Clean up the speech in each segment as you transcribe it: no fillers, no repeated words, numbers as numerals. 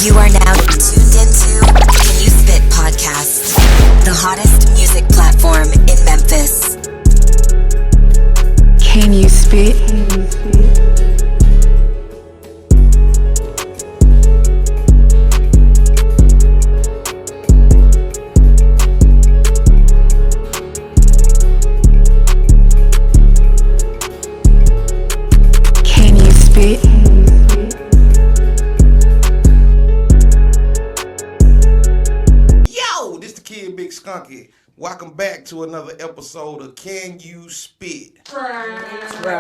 You are now tuned into Can You Spit podcast, the hottest music platform in Memphis. Can you spit? Can you spit? Big Skunky. Welcome back to another episode of Can You Spit? Yeah.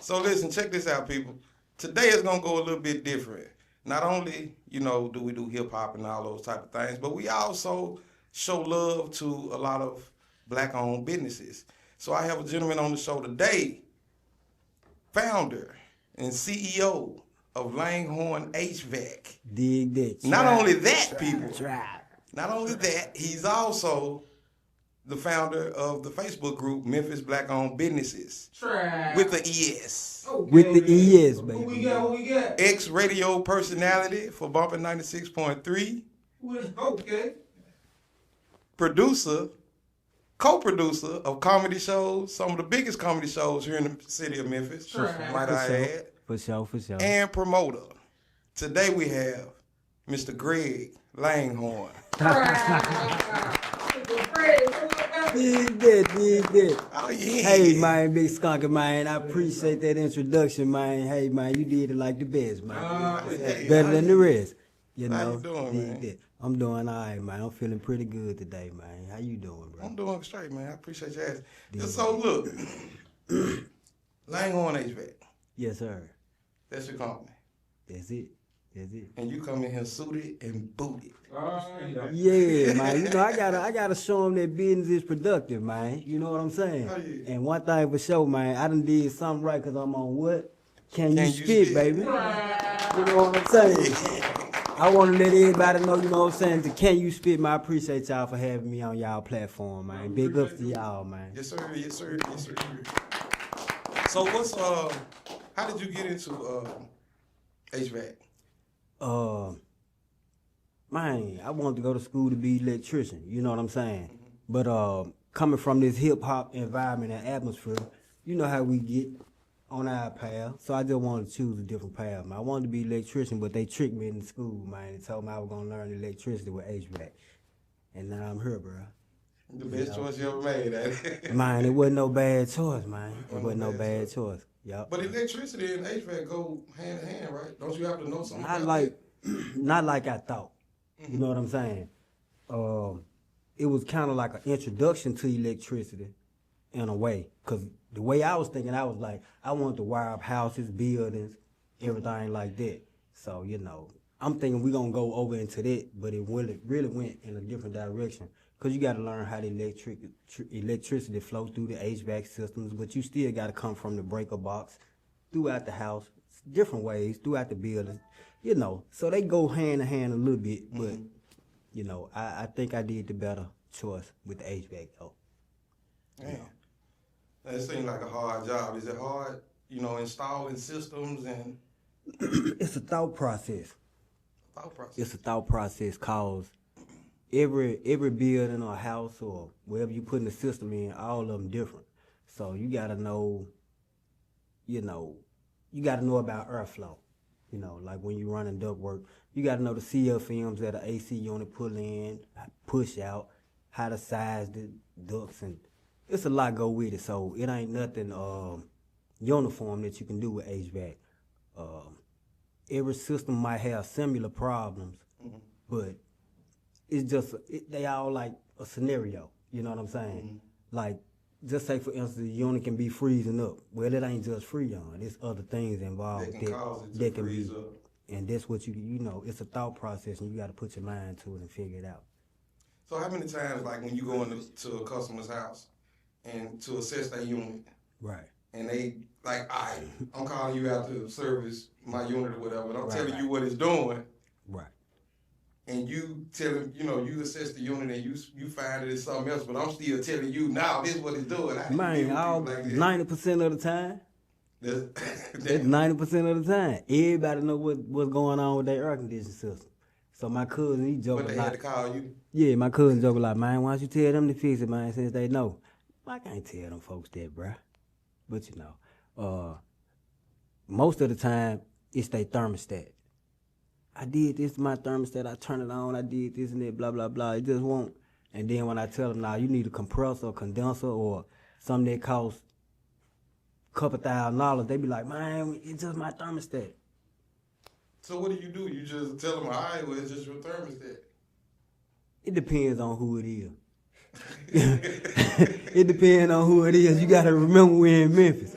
So listen, check this out, people. Today is gonna go a little bit different. Not only, do we do hip hop and all those type of things, but we also show love to a lot of black-owned businesses. So I have a gentleman on the show today, founder and CEO of Langhorn HVAC. Dig that. Not only that, people. Try. Not only that, he's also the founder of the Facebook group Memphis Black Owned Businesses. With the ES. Okay, with the ES, baby. Who we got? Ex-radio personality for Bumpin' 96.3. Okay. Producer, co-producer of comedy shows, some of the biggest comedy shows here in the city of Memphis, might I add. For sure. And promoter. Today we have Mr. Greg Langhorn. Dig that. Oh, yeah. Hey, man, Big Skunky, man. I appreciate that introduction, man. Hey, man, you did it like the best, man. Better than the rest. How you doing, man? That. I'm doing all right, man. I'm feeling pretty good today, man. How you doing, bro? I'm doing straight, man. I appreciate your ass. So, look, Langhorn HVAC. Yes, sir. That's your company. That's it. And you come in here suited and booted. Yeah, man. I gotta show them that business is productive, man. You know what I'm saying? Oh, yeah. And one thing for sure, man, I done did something right because I'm on what? Can you spit, baby? You know what I'm saying? I want to let everybody know, you know what I'm saying, the Can You Spit, man. I appreciate y'all for having me on y'all platform, man. Big ups to y'all, man. Yes, sir. So how did you get into HVAC? Man, I wanted to go to school to be an electrician, you know what I'm saying? Mm-hmm. But coming from this hip-hop environment and atmosphere, you know how we get on our path. So I just wanted to choose a different path, man. I wanted to be an electrician, but they tricked me in school, man. They told me I was going to learn electricity with HVAC. And now I'm here, bro. The best choice you ever made, eh? Man, it wasn't no bad choice, man. It wasn't no bad choice. Yep. But electricity and HVAC go hand in hand, right? Don't you have to know something Not like I thought. You know what I'm saying? It was kind of like an introduction to electricity in a way. Because the way I was thinking, I was like, I wanted to wire up houses, buildings, everything like that. So, I'm thinking we're going to go over into that, but it really went in a different direction. Because you got to learn how the electricity flows through the HVAC systems, but you still got to come from the breaker box throughout the house, different ways, throughout the building, So they go hand in hand a little bit, but, I think I did the better choice with the HVAC, though. Man, that seems like a hard job. Is it hard, installing systems and... It's a thought process. It's a thought process cause every building or house or wherever you putting the system in, all of them different. So you gotta know, you gotta know about airflow. Like when you running ductwork, you gotta know the CFMs that an AC unit pull in, push out, how to size the ducts, and it's a lot go with it. So it ain't nothing uniform that you can do with HVAC. Every system might have similar problems, but it's just, they all like a scenario, you know what I'm saying? Like, just say, for instance, the unit can be freezing up. Well, it ain't just freon. There's other things involved that can be. Up. And that's what it's a thought process, and you got to put your mind to it and figure it out. So how many times, like, when you go into a customer's house and to assess their unit, right? And they, like, I'm calling you out to service my unit or whatever, and I'm telling you what it's doing. Right. And you tell him, you assess the unit and you find it is something else, but I'm still telling you now this is what it's doing. Man, 90% of the time. That's 90% of the time. Everybody know what's going on with their air conditioning system. So my cousin, he joke a lot. But they had to call you? Yeah, my cousin joke a lot, man, why don't you tell them to fix it, man, since they know. I can't tell them folks that, bruh. But you know, most of the time, it's their thermostat. I did this to my thermostat, I turned it on, I did this and that, blah, blah, blah. It just won't. And then when I tell them, now you need a compressor, or condenser, or something that costs a couple $1,000, they be like, man, it's just my thermostat. So what do? You just tell them, all right, well, it's just your thermostat. It depends on who it is. It depends on who it is. You got to remember we're in Memphis.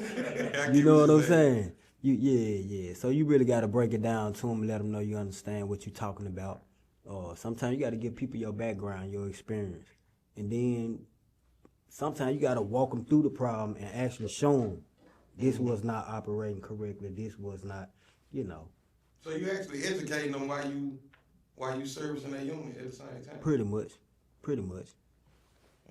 You know what I'm saying? Yeah. So you really got to break it down to them and let them know you understand what you're talking about. Sometimes you got to give people your background, your experience. And then sometimes you got to walk them through the problem and actually show them this was not operating correctly. This was not, you know. So you actually educating them while you servicing that unit at the same time? Pretty much.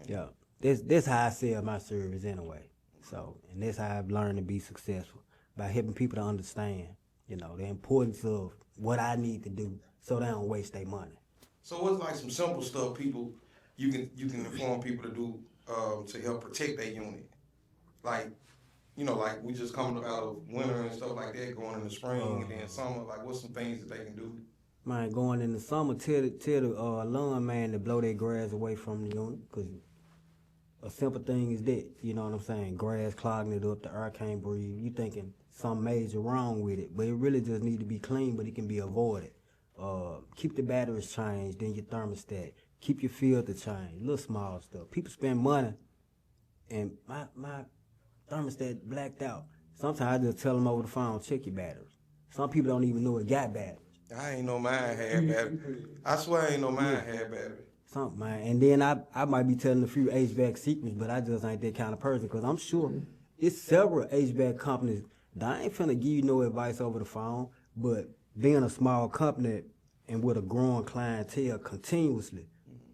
Yeah. That's how I sell my service anyway. So, and that's how I've learned to be successful, by helping people to understand, you know, the importance of what I need to do so they don't waste their money. So what's like some simple stuff you can inform people to do to help protect their unit? Like, you know, like we just coming out of winter and stuff like that, going in the spring and then summer. Like, what's some things that they can do? Man, going in the summer, tell the lawn man to blow their grass away from the unit, because a simple thing is that, you know what I'm saying, grass clogging it up, the air can't breathe. You thinking something major wrong with it, but it really just need to be clean, but it can be avoided. Keep the batteries changed, then your thermostat. Keep your filter changed, little small stuff. People spend money, and my thermostat blacked out. Sometimes I just tell them over the phone, check your batteries. Some people don't even know it got batteries. I ain't know mine had battery. I swear I ain't know mine had battery. Something, man. And then I might be telling a few HVAC secrets, but I just ain't that kind of person, because I'm sure it's several HVAC companies that I ain't finna give you no advice over the phone, but being a small company and with a growing clientele continuously,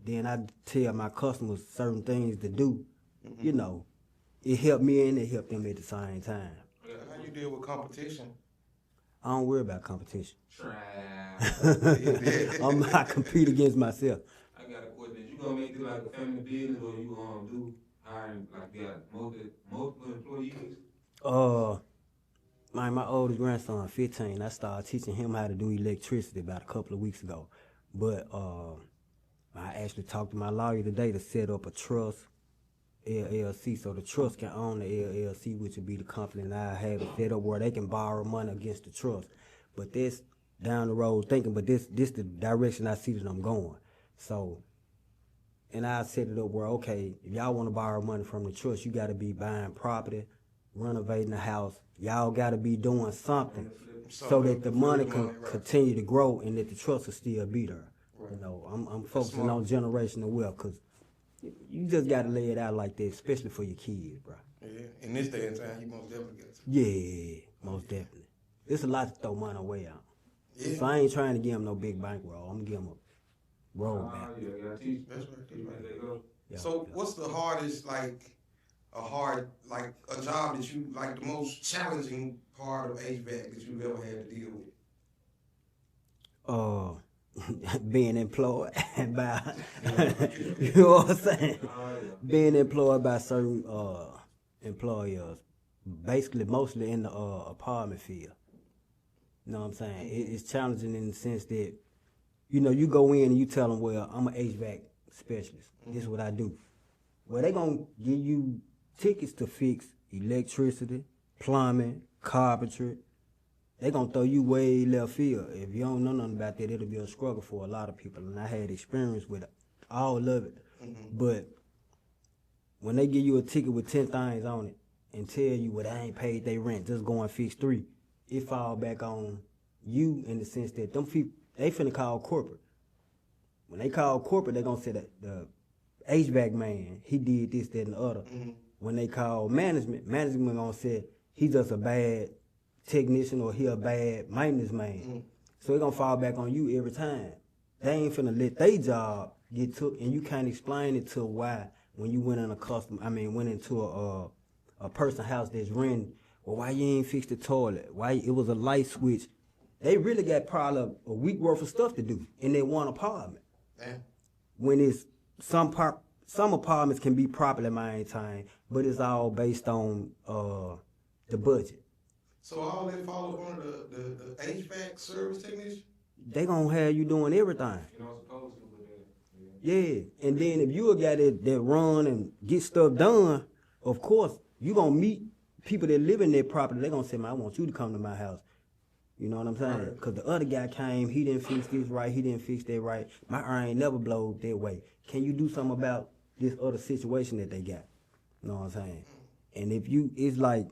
then I tell my customers certain things to do. You know, it helped me and it helped them at the same time. How you deal with competition? I don't worry about competition. Try. I compete against myself. I got a question. You gonna make it like a family business, or you gonna do hiring like you got multiple employees? My oldest grandson, 15, I started teaching him how to do electricity about a couple of weeks ago. But I actually talked to my lawyer today to set up a trust, LLC, so the trust can own the LLC, which would be the company, and I have it set up where they can borrow money against the trust. But this down the road thinking, but this the direction I see that I'm going. So, and I set it up where, okay, if y'all want to borrow money from the trust, you got to be buying property, renovating the house. Y'all got to be doing something so that the money can continue to grow and that the trust will still be there. Right. You know, I'm focusing on generational wealth, because you just got to lay it out like that, especially for your kids, bro. Yeah, in this day and time, you most definitely get to. Yeah, most definitely. There's a lot to throw money away on. Yeah. So I ain't trying to give them no big bankroll. I'm going to give them a roadmap. That's right. Yeah. So what's the hardest, a job that you, like the most challenging part of HVAC that you've ever had to deal with? Being employed by, you know what I'm saying? Being employed by certain employers, basically mostly in the apartment field. You know what I'm saying? It's challenging in the sense that, you know, you go in and you tell them, well, I'm an HVAC specialist. This is what I do. Well, they going to give you tickets to fix electricity, plumbing, carpentry. They going to throw you way left field. If you don't know nothing about that, it'll be a struggle for a lot of people. And I had experience with all of it. But when they give you a ticket with 10 things on it and tell you, well, they ain't paid their rent, just go and fix 3, it fall back on you in the sense that them people, they finna call corporate. When they call corporate, they gonna say that the HVAC man, he did this, that, and the other. When they call management gonna say he just a bad technician or he a bad maintenance man. So it gonna fall back on you every time. They ain't finna let their job get took, and you can't explain it to why when you went into a person house that's renting well, why you ain't fix the toilet? Why it was a light switch? They really got probably a week worth of stuff to do in their one apartment. Damn. When it's some apartments can be properly maintained, but it's all based on the budget. So all they follow under the HVAC service technician? They gonna have you doing everything. You know, supposed to with that. Yeah, and then if you a guy that run and get stuff done, of course, you gonna meet people that live in their property. They gonna say, man, I want you to come to my house. You know what I'm saying? Because the other guy came, he didn't fix this right, he didn't fix that right. My iron ain't never blowed that way. Can you do something about this other situation that they got? You know what I'm saying? And it's like,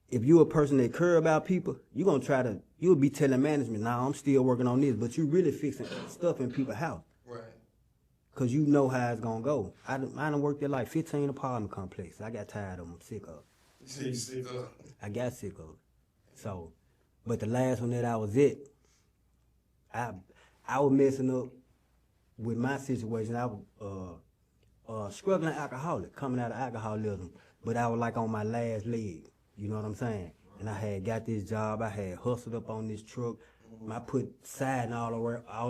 if you a person that care about people, you'll be telling management, nah, I'm still working on this, but you really fixing stuff in people's house. Right. Because you know how it's going to go. I done worked at like 15 apartment complexes. I got tired of them, sick of it. You sick of it? I got sick of it. So, but the last one that I was at, I was messing up with my situation. I was struggling alcoholic, coming out of alcoholism, but I was like on my last leg. You know what I'm saying? And I had got this job. I had hustled up on this truck. I put siding all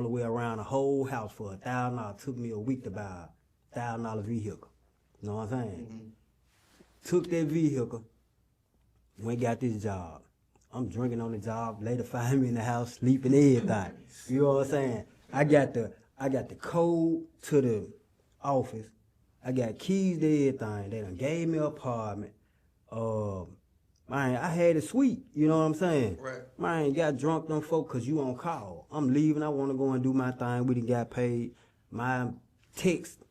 the way around the whole house for $1,000. It took me a week to buy a $1,000 vehicle. You know what I'm saying? Mm-hmm. Took that vehicle, went got this job. I'm drinking on the job. Later find me in the house, sleeping, everything. You know what I'm saying? I got the code to the office. I got keys to everything. They done gave me an apartment. Man, I had it sweet, you know what I'm saying? Right. Man, got drunk them folk because you on call. I'm leaving, I want to go and do my thing. We done got paid. My text,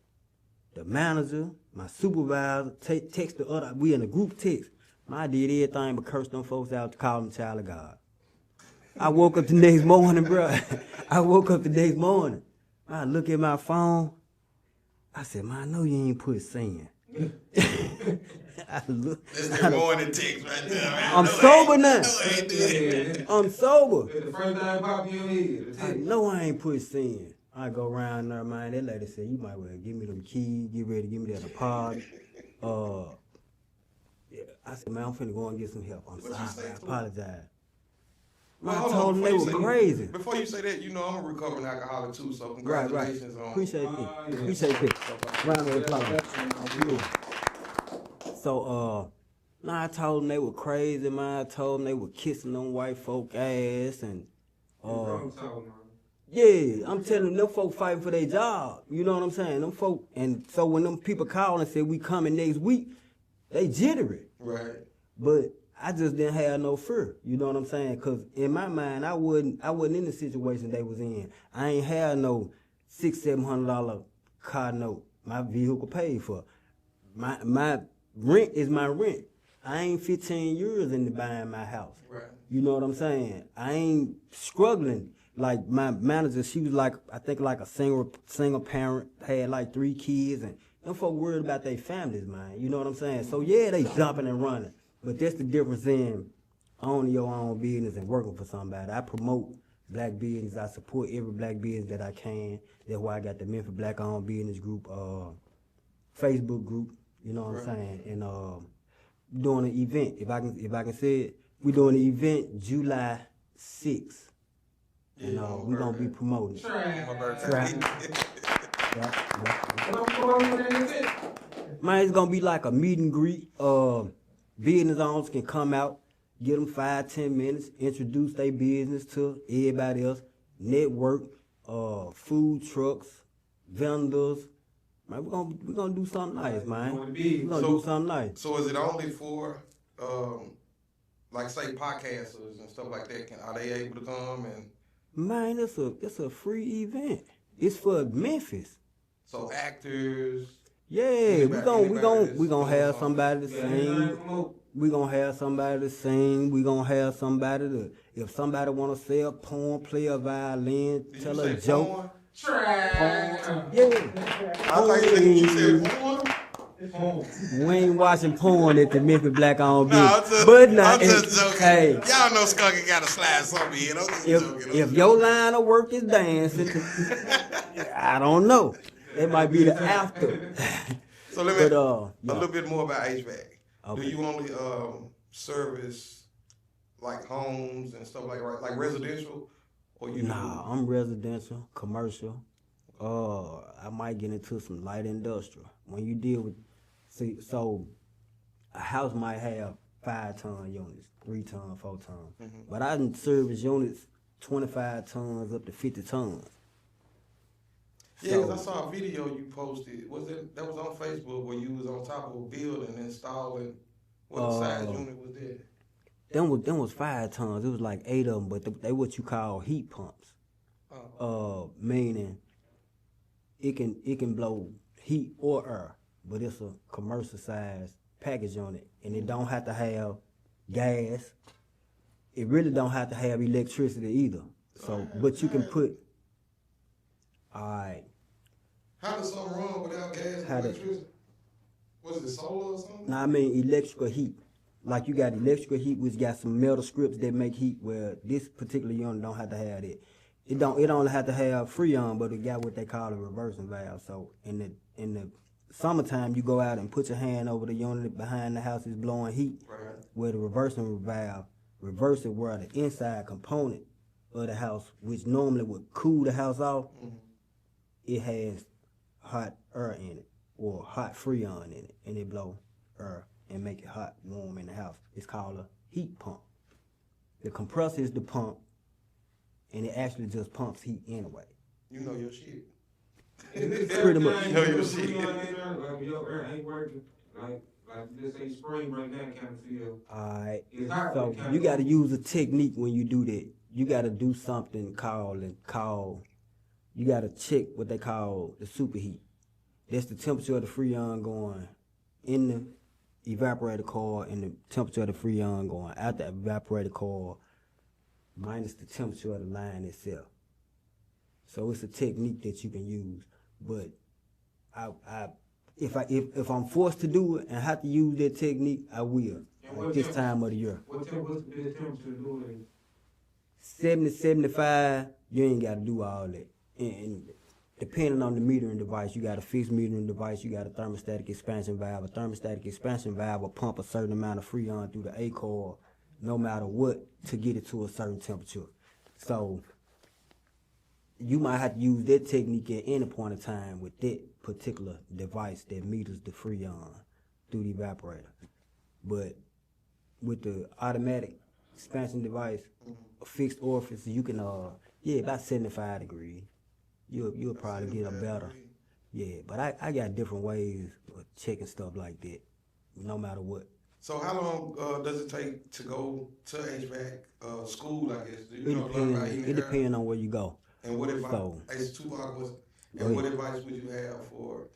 the manager, my supervisor, text the other, we in a group text. I did everything but curse them folks out to call them child of God. I woke up the next morning, bro. I look at my phone. I said, man, I know you ain't put sin. That's the morning text right there. Man. I'm sober now. I'm sober. The first time pop in your head. I know I ain't put sin. I go around there, man. That lady said, you might well give me them keys, get ready to give me that apartment. Yeah, I said, man, I'm finna go and get some help. I'm sorry, I apologize. Man, I told them they were crazy. Before you say that, you know I'm a recovering alcoholic too, so congratulations on. Appreciate it. Appreciate it. Round of applause. So, I told them they were crazy, man. I told them they were kissing them white folk ass and yeah, I'm telling them folk fighting for their job. You know what I'm saying? Them folk, and so when them people call and say we coming next week, they jittery. Right. But I just didn't have no fear. You know what I'm saying? Cause in my mind, I wasn't in the situation they was in. I ain't had no $600-700 car note. My vehicle paid for. My rent is my rent. I ain't 15 years into buying my house. Right. You know what I'm saying? I ain't struggling. Like my manager, she was like, I think like a single parent, had like 3 kids, and them folk worried about their families, man. You know what I'm saying? So yeah, they jumping and running. But that's the difference in owning your own business and working for somebody. I promote black business. I support every black business that I can. That's why I got the Memphis Black Owned Business Group, Facebook group. You know what I'm saying? And doing an event. If I can say it, we doing an event July 6th. And we're going to be promoting it. Man, it's going to be like a meet and greet. Business owners can come out, get them 5-10 minutes, introduce their business to everybody else, network, food trucks, vendors. Man, we're gonna do something nice, man. We're gonna do something nice. So is it only for like say podcasters and stuff like that? Are they able to come and? Man, it's a free event. It's for Memphis. So actors. Yeah, we gonna have somebody to sing. We gonna have somebody to sing. We gonna have somebody to, if somebody wanna say a poem, play a violin, tell a joke. Porn? Yeah. I thought you said porn. We ain't watching porn at the Memphis Black Owned Business. I'm just joking. Hey, y'all know Skunky got to slide something in. If your line of work is dancing, I don't know. It might be the after. So let me a little bit more about HVAC. Okay. Do you only service like homes and stuff like residential, or you? Nah, I'm residential, commercial. I might get into some light industrial. When you deal with, so a house might have 5-ton units, 3-ton, 4-ton, but I can service units 25 tons up to 50 tons. Yeah, because I saw a video you posted. That was on Facebook where you was on top of a building installing. What size unit was that? Them was 5 tons. It was like 8 of them, but they what you call heat pumps. Meaning it can blow heat or air, but it's a commercial size package on it, and it don't have to have gas. It really don't have to have electricity either. So, but you can put. All right. How does something run without gas and electricity? Was it solar or something? No, I mean electrical heat. Like you got electrical heat, which got some metal strips that make heat. Where this particular unit don't have to have that. It only have to have freon, but it got what they call a reversing valve. So in the summertime, you go out and put your hand over the unit behind the house is blowing heat. Right. Where the reversing valve reverse it, where the inside component of the house, which normally would cool the house off, it has hot air in it or hot freon in it, and it blow air and make it hot, warm in the house. It's called a heat pump. The compressor is the pump, and it actually just pumps heat anyway. You know your shit. Pretty much. You know your shit. Like your air ain't working. Like let's say spring right now kind of feel. Alright. It's hot. So you got to use a technique when you do that. You got to do something you got to check what they call the superheat. That's the temperature of the freon going in the evaporator coil and the temperature of the freon going out the evaporator coil minus the temperature of the line itself. So it's a technique that you can use. But if I'm forced to do it and have to use that technique, I will. Like this time of the year. What's the best temperature to do it? 70, 75, you ain't got to do all that. And depending on the metering device, you got a fixed metering device, you got a thermostatic expansion valve. A thermostatic expansion valve will pump a certain amount of freon through the A coil, no matter what, to get it to a certain temperature. So you might have to use that technique at any point in time with that particular device that meters the freon through the evaporator. But with the automatic expansion device, a fixed orifice, you can about 75 degrees. You'll probably get a better. Yeah, but I got different ways of checking stuff like that, no matter what. So how long does it take to go to HVAC school, I guess? It depends on where you go. And what advice, it's too hard question. And what advice would you have for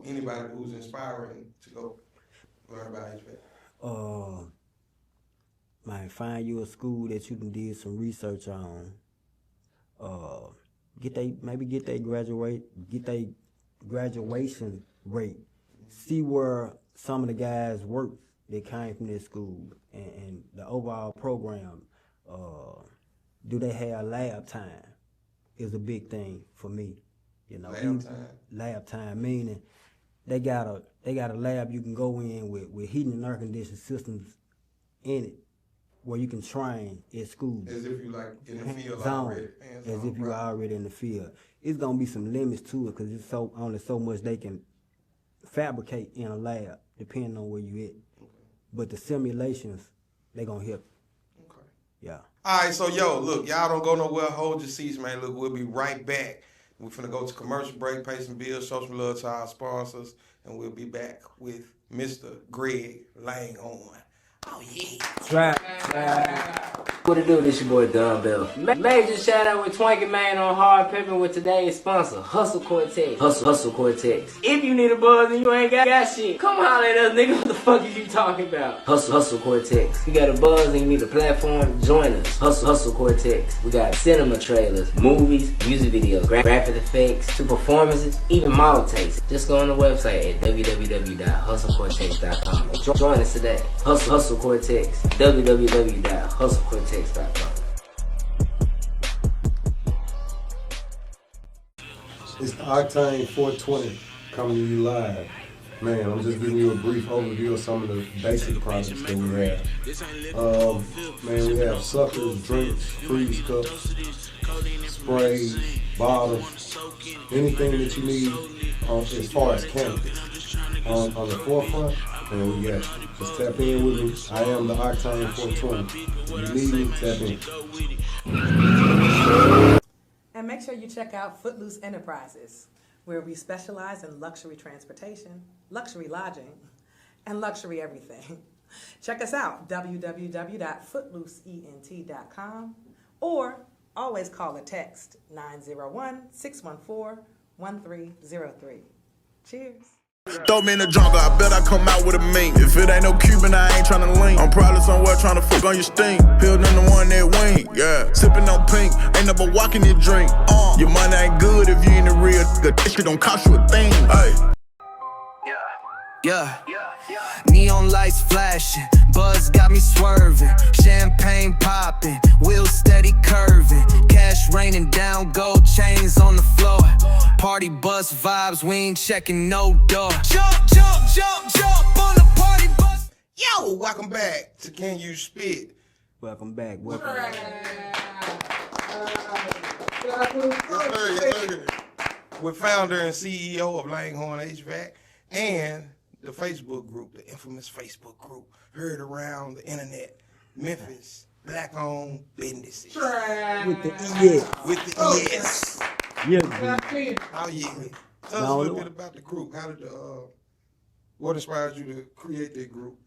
anybody who's inspiring to go learn about HVAC? Might find you a school that you can do some research on. Get their graduation rate. See where some of the guys work that came from this school and the overall program. Do they have lab time? Is a big thing for me. You know, lab time meaning they got a lab you can go in with heating and air conditioning systems in it, where you can train at school. As if you like in the field already. As if you are already in the field. It's gonna be some limits to it because it's only so much they can fabricate in a lab, depending on where you at. Okay. But the simulations, they gonna help. Okay. Yeah. All right, so look, y'all don't go nowhere. Hold your seats, man. Look, we'll be right back. We're finna go to commercial break, pay some bills, show some love to our sponsors, and we'll be back with Mr. Greg Langhorn. Oh, yeah. Trap. What it do? This your boy Dumbbell. Major shout out with Twanky Man on Hard Pippin' with today's sponsor, Hustle Cortex. Hustle Cortex. If you need a buzz and you ain't got shit, come holler at us, nigga. What the fuck is you talking about? Hustle Cortex. You got a buzz and you need a platform? Join us. Hustle Cortex. We got cinema trailers, movies, music videos, graphic effects, to performances, even model takes. Just go on the website at www.hustlecortex.com and join us today. Hustle Cortex. www.hustlecortex.com. It's the Octane 420 coming to you live. Man, I'm just giving you a brief overview of some of the basic products that we have. Man, we have suckers, drinks, freeze cups, sprays, bottles, anything that you need as far as cannabis. On the forefront, man, we got you. Just tap in with me. I am the Octane 420. If you need me, tap in. And make sure you check out Footloose Enterprises, where we specialize in luxury transportation, luxury lodging, and luxury everything. Check us out, www.footlooseent.com, or always call or text 901-614-1303. Cheers. Throw me in the jungle, I bet I come out with a mink. If it ain't no Cuban, I ain't tryna link. I'm probably somewhere tryna fuck on your stink. Peeled in the one that wing, yeah. Sipping on pink, ain't never walking your drink. Your money ain't good if you ain't a real nigga. This shit don't cost you a thing. Hey. Yeah. Neon lights flashing, buzz got me swerving, champagne popping, wheels steady curving, cash raining down, gold chains on the floor, party bus vibes, we ain't checking no door. Jump, jump, jump, jump on the party bus. Yo, welcome back to Can You Spit? Welcome back. Welcome With founder and CEO of Langhorn HVAC and the Facebook group, the infamous Facebook group, heard around the internet, Memphis Black-owned businesses. With the ES. With the ES. Yes, Oh yeah. Tell us a little bit about the group. How did what inspired you to create that group?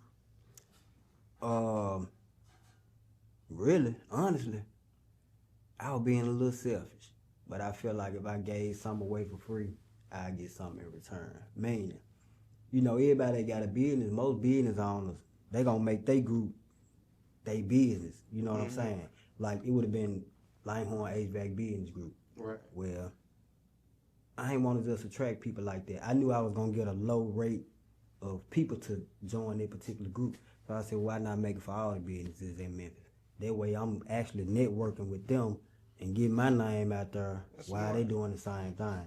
Really, honestly, I was being a little selfish, but I feel like if I gave something away for free, I'd get something in return. Meaning, you know, everybody that got a business, most business owners, they gonna make their group their business. You know what I'm saying? Like it would have been Langhorn HVAC Business Group. Right. Well, I ain't want to just attract people like that. I knew I was gonna get a low rate of people to join that particular group. So I said, why not make it for all the businesses in Memphis? That way I'm actually networking with them and getting my name out there while they doing the same thing.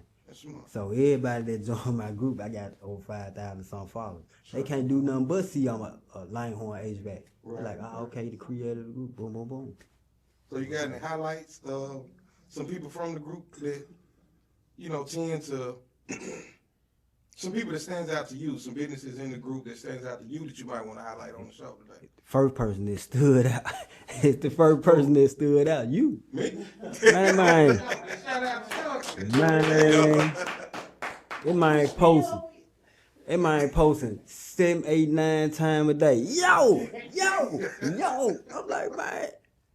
So everybody that joined my group, I got over 5,000 some followers. They can't do nothing but see I'm a Langhorn HVAC. Right. Like, oh, okay, the creator of the group, boom, boom, boom. So you got any highlights? Some people from the group that, you know, tend to, some people that stands out to you, some businesses in the group that stands out to you that you might want to highlight on the show today. First person that stood out. It's the first person that stood out. You. Me? Man. It man posting. It man posting 7, 8, 9 times a day. Yo. I'm like, man.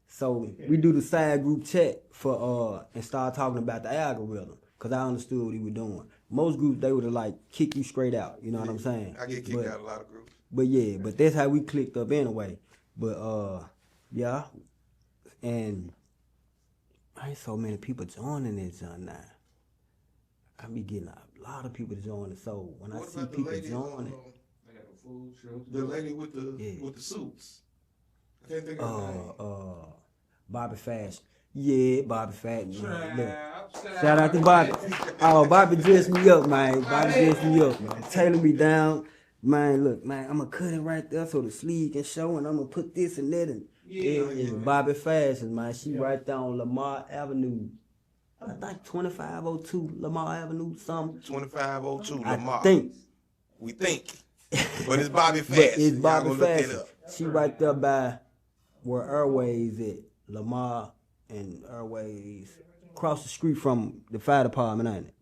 So we do the side group chat for and start talking about the algorithm. Cause I understood what he was doing. Most groups they would have like kick you straight out. You know what I'm saying? I get kicked out of a lot of groups. But yeah, but that's how we clicked up anyway. But yeah, and ain't so many people joining this now. I be getting a lot of people joining. So when I see people joining, the lady with the suits. I can't think of her name. Bobby Fashion. Yeah, Bobby Fashion. Shout out to Bobby. Oh, Bobby dressed me up, man. Bobby dressed me up, man. Tailor me down. Man, look, man, I'm going to cut it right there so the sleeve can show, and I'm going to put this and that. And Bobby Fashion, man. She right there on Lamar Avenue. I think 2502 Lamar Avenue, something. 2502 Lamar. I think. We think. But it's Bobby Fashion. But it's Bobby Fashion. She right there by where Airways at. Lamar and Airways. Across the street from the fire department, ain't it?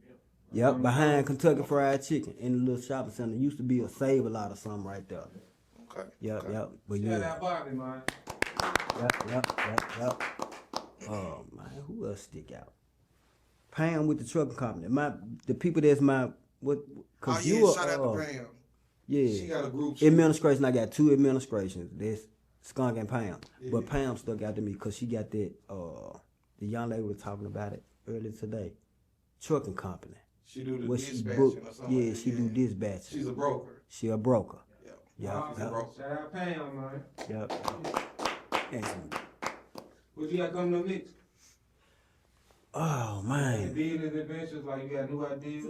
Yep, behind Kentucky Fried Chicken in the little shopping center. Used to be a Save-A-Lot or something right there. Okay. Yep. But Shout out Bobby, man. Yep. Oh man, who else stick out? Pam with the trucking company. The people that's shout out to Pam. Yeah. She got a group. Administration, I got 2 administrations. That's Skunk and Pam. Yeah. But Pam stuck out to me because she got that the young lady was talking about it earlier today. Trucking company. She do the dispatching or something. Yeah, she do dispatching. She's a broker. She a broker. Yep. Shout out Pam, man. Yep. What you got coming up next? Oh man. Business adventures, like you got new ideas,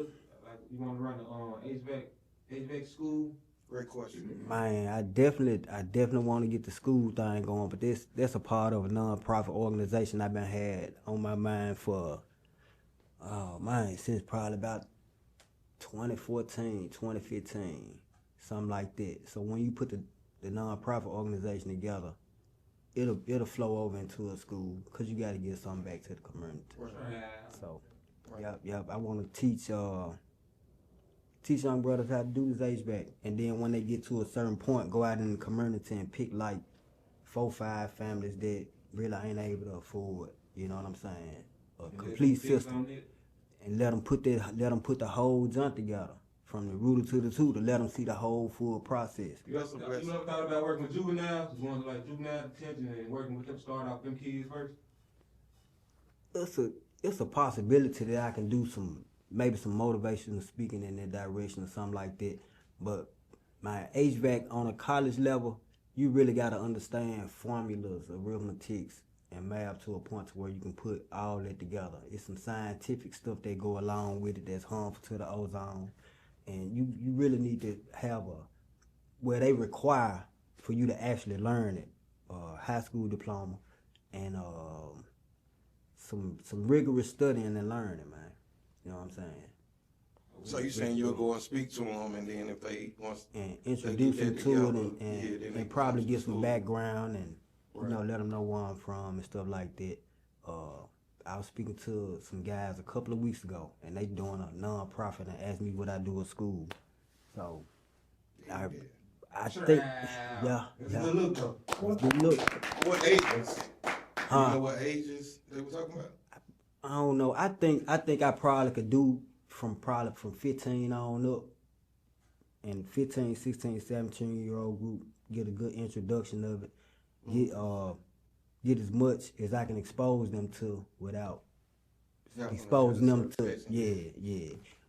like you want to run the HVAC HVAC school? Great question. Man, I definitely want to get the school thing going, but that's a part of a non-profit organization I've been had on my mind for, since probably about 2014, 2015, something like that. So when you put the non-profit organization together, it'll flow over into a school because you got to get something back to the community. Right. So, yep. I want to teach young brothers how to do this HVAC, and then when they get to a certain point, go out in the community and pick like 4-5 families that really ain't able to afford. You know what I'm saying? A complete system, and let them put the whole junk together. From the rooter to the tutor, let them see the whole full process. You ever thought about working with juveniles? Just wanted like juvenile detention and working with them, start off them kids first? It's a possibility that I can do maybe some motivational speaking in that direction or something like that. But my HVAC on a college level, you really got to understand formulas, arithmetics, and math to a point to where you can put all that together. It's some scientific stuff that go along with it that's harmful to the ozone. And you really need to have where they require for you to actually learn it, high school diploma, and some rigorous studying and learning, man. You know what I'm saying? So you saying you'll go and speak to them, and then if they want and introduce them to it, and probably get some background and let them know where I'm from and stuff like that. I was speaking to some guys a couple of weeks ago, and they doing a non-profit and asked me what I do at school. So, I think, yeah. It's a good look, though. It's a good look. What ages? You know what ages they were talking about? I don't know. I think I probably could do from 15 on up, and 15, 16, 17-year-old group, get a good introduction of it. Get as much as I can expose them to without exposing them to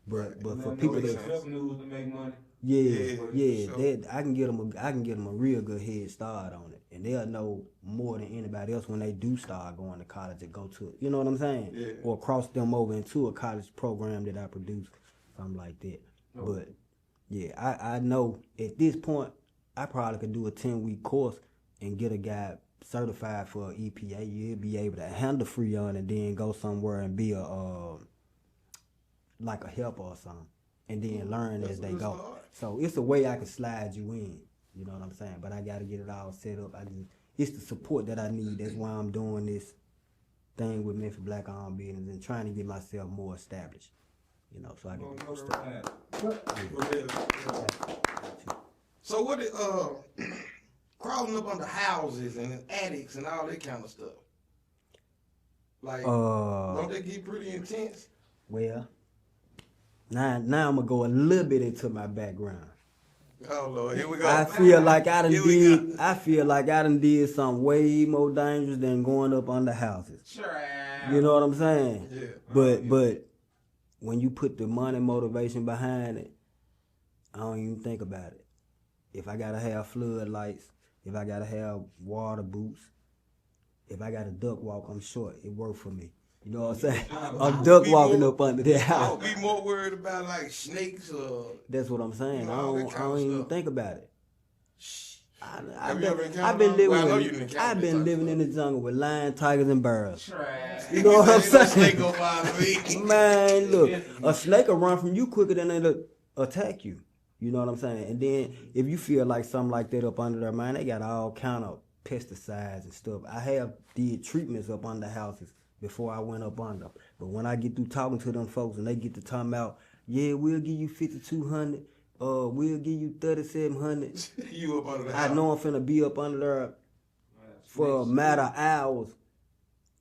But for people that to make money. that I can get them a real good head start on it, and they'll know more than anybody else when they do start going to college and go to it. You know what I'm saying? Yeah. Or cross them over into a college program that I produce, something like that. Oh. But yeah, I know at this point I probably could do a 10-week course and get a guy certified for an EPA. You'll be able to handle Freon and then go somewhere and be like a helper or something, and then learn as they go. So it's a way I can slide you in. You know what I'm saying? But I got to get it all set up. It's the support that I need. That's why I'm doing this thing with Memphis Black-owned business and trying to get myself more established. You know, so I can do stuff. So what crawling up under houses and attics and all that kind of stuff. Like, don't they get pretty intense? Well, now I'm gonna go a little bit into my background. Oh Lord, here we go. I feel like I done did something way more dangerous than going up under houses. You know what I'm saying? Yeah. But when you put the money motivation behind it, I don't even think about it. If I gotta have floodlights, if I gotta have water boots, if I gotta duck walk, I'm short. It worked for me. You know what I'm saying? I'm duck walking up under that house. I would be more worried about like snakes or. That's what I'm saying. I don't even think about it. I've been living in the jungle with lions, tigers, and bears. You know what I'm saying? Man, look, a snake will run from you quicker than it'll attack you. You know what I'm saying? And then if you feel like something like that up under there, man, they got all kind of pesticides and stuff. I have did treatments up under houses before I went up under. But when I get through talking to them folks and they get to talking about, yeah, we'll give you $5,200, we'll give you $3,700. You up under the house. I know I'm finna be up under there for a matter of hours.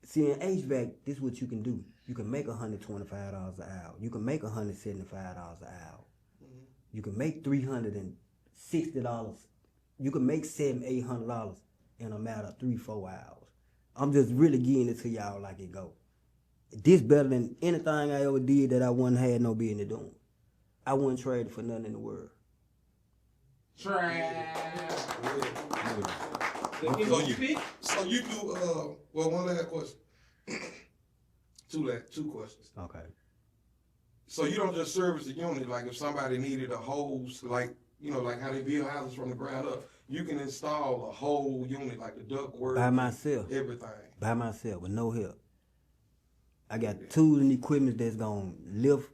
See, in HVAC, this is what you can do. You can make $125 an hour. You can make $175 an hour. You can make $360. You can make $700, $800 in a matter of 3-4 hours. I'm just really getting it to y'all like it go. This better than anything I ever did that I wouldn't had no business doing. I wouldn't trade it for nothing in the world. So you do well, one last question. Two questions. Okay. So you don't just service the unit. Like if somebody needed a hose, like like how they build houses from the ground up, you can install a whole unit, like the ductwork. By myself. Everything. By myself with no help. I got tools and equipment that's gonna lift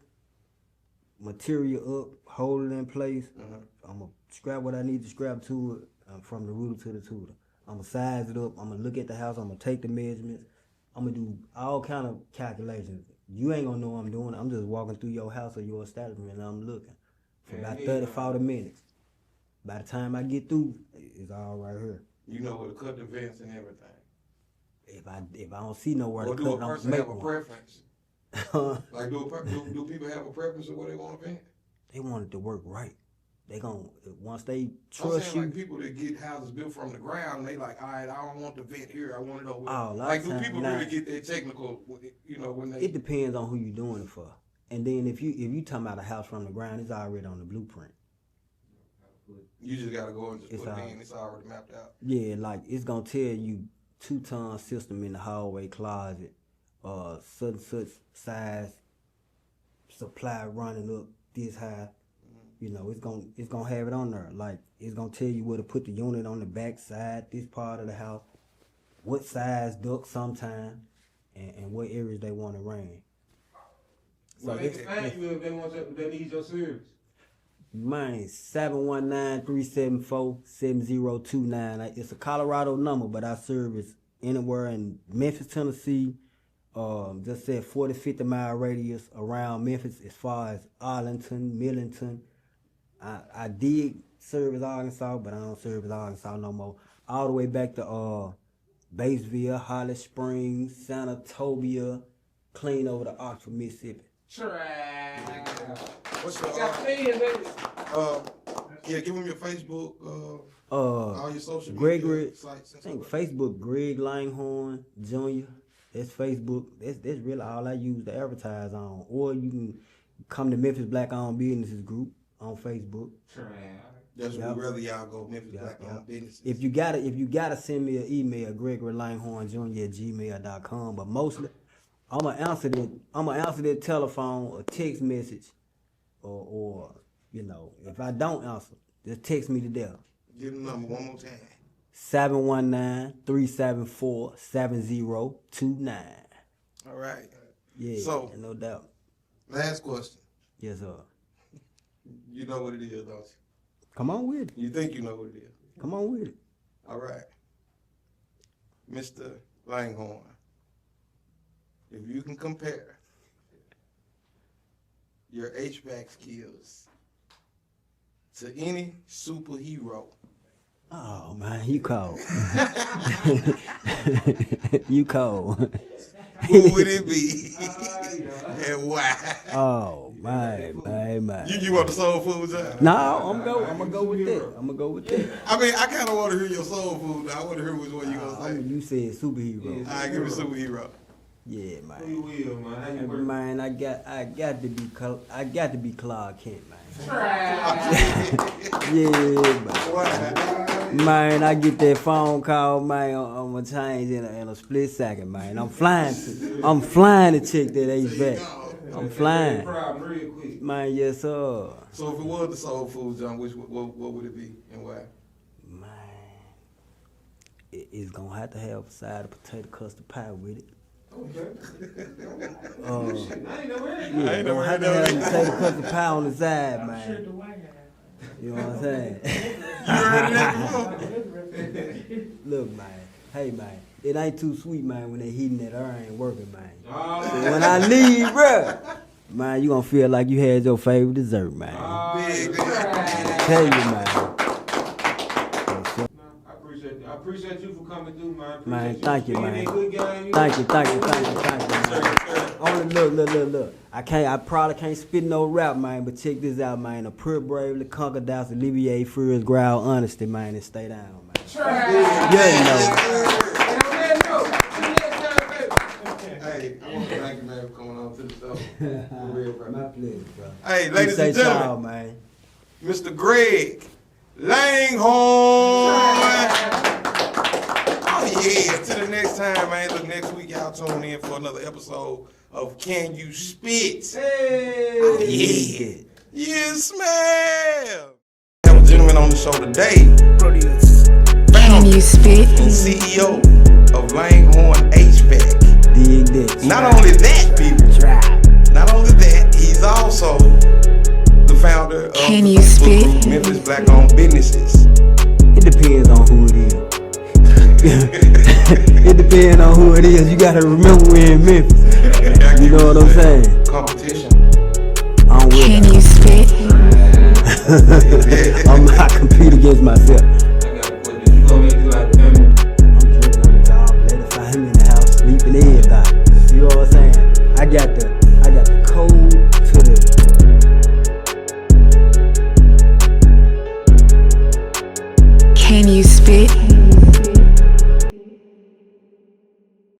material up, hold it in place. I'm gonna scrap what I need to scrap to it from the rooter to the tutor. I'm gonna size it up. I'm gonna look at the house. I'm gonna take the measurements. I'm gonna do all kind of calculations. You ain't gonna know what I'm doing. I'm just walking through your house or your establishment and I'm looking for about 30, 40 minutes. By the time I get through, it's all right here. You know where to cut the vents and everything. If I don't see nowhere or to do cut, a person have a preference? Like do people have a preference of where they want to vent? They want it to work right. They gon' once they trust you. Like people that get houses built from the ground, they like, all right, I don't want the vent here. I want it over. Oh, like, do people really get that technical? When they. It depends on who you're doing it for. And then if you talking about a house from the ground, it's already on the blueprint. You just gotta go and just put it in. It's already mapped out. Yeah, like it's gonna tell you 2-ton system in the hallway closet, such size, supply running up this high. It's gonna have it on there. Like it's gonna tell you where to put the unit on the back side, this part of the house, what size duct sometime, and what areas they want to run. Well, they can find you if they need your service. Mine 719-374-7029. It's a Colorado number, but I service anywhere in Memphis, Tennessee. Just said 40-50 mile radius around Memphis, as far as Arlington, Millington. I did service Arkansas, but I don't service Arkansas no more. All the way back to Batesville, Holly Springs, Sanatobia, clean over to Oxford, Mississippi. What's your give them your Facebook, all your social media sites. I think Facebook, Greg Langhorn Jr. That's Facebook. That's really all I use to advertise on. Or you can come to Memphis Black Owned Businesses group on Facebook. That's where rather y'all go, Memphis Black Owned Businesses. If you gotta send me an email, GregoryLanghornJr@gmail.com. But mostly, I'm gonna answer that telephone or text message, or if I don't answer, just text me to there. Give the number one more time. 719-374-7029. All right. Yeah. So no doubt. Last question. Yes, sir. You know what it is, don't you? Come on with it. You think you know what it is? Come on with it. All right. Mr. Langhorn, if you can compare your HVAC skills to any superhero. Oh man, you cold. You cold. Who would it be and why? Oh man. You want the soul food time? No, I'm gonna go with that. I mean, I kind of want to hear your soul food. I want to hear which one you gonna say. You said superhero. All right, give me superhero. Yeah, man. Who you will, man? How you work? Man, I got to be Clark Kent, man. Yeah, man. Man, I get that phone call, man. I'm gonna change in a split second, man. I'm flying to check that HVAC. I'm flying. Man, yes, sir. So if it was the soul food, John, what would it be and why? Man, it's gonna have to have a side of potato custard pie with it. Okay. I ain't Gonna have to have potato custard pie on the side, man. Sure the white hat. You know what I'm saying? You heard that before? Look, man. Hey, man. It ain't too sweet, man, when they heating that air ain't working, man. Oh. So when I leave, bruh, man, you gonna feel like you had your favorite dessert, man. Big. Tell you, man. I appreciate you for coming through, man. Man, thank you, man. Thank you. Thank you, man. Only look. I probably can't spit no rap, man, but check this out, man. A pure bravely conquer doubts, alleviate fears, growl honesty, man, and stay down, man. Yeah, you know. Hey, I want to thank you, man, for coming on to the show. My pleasure, bro. Hey, ladies and gentlemen, y'all, man. Mr. Greg Langhorn. Oh yeah, till the next time, man. Look, next week y'all tune in for another episode of Can You Spit? Hey! Yes, ma'am! I have a gentleman on the show today. Can you spit? And CEO of Langhorn HVAC. Dig that. Not only that, people. Not only that, he's also the founder of Can the you Facebook spit? group Memphis Black-Owned Businesses. It depends on who it is. It depends on who it is. You gotta remember we're in Memphis. You know what I'm saying? Competition. I'm with Can it. you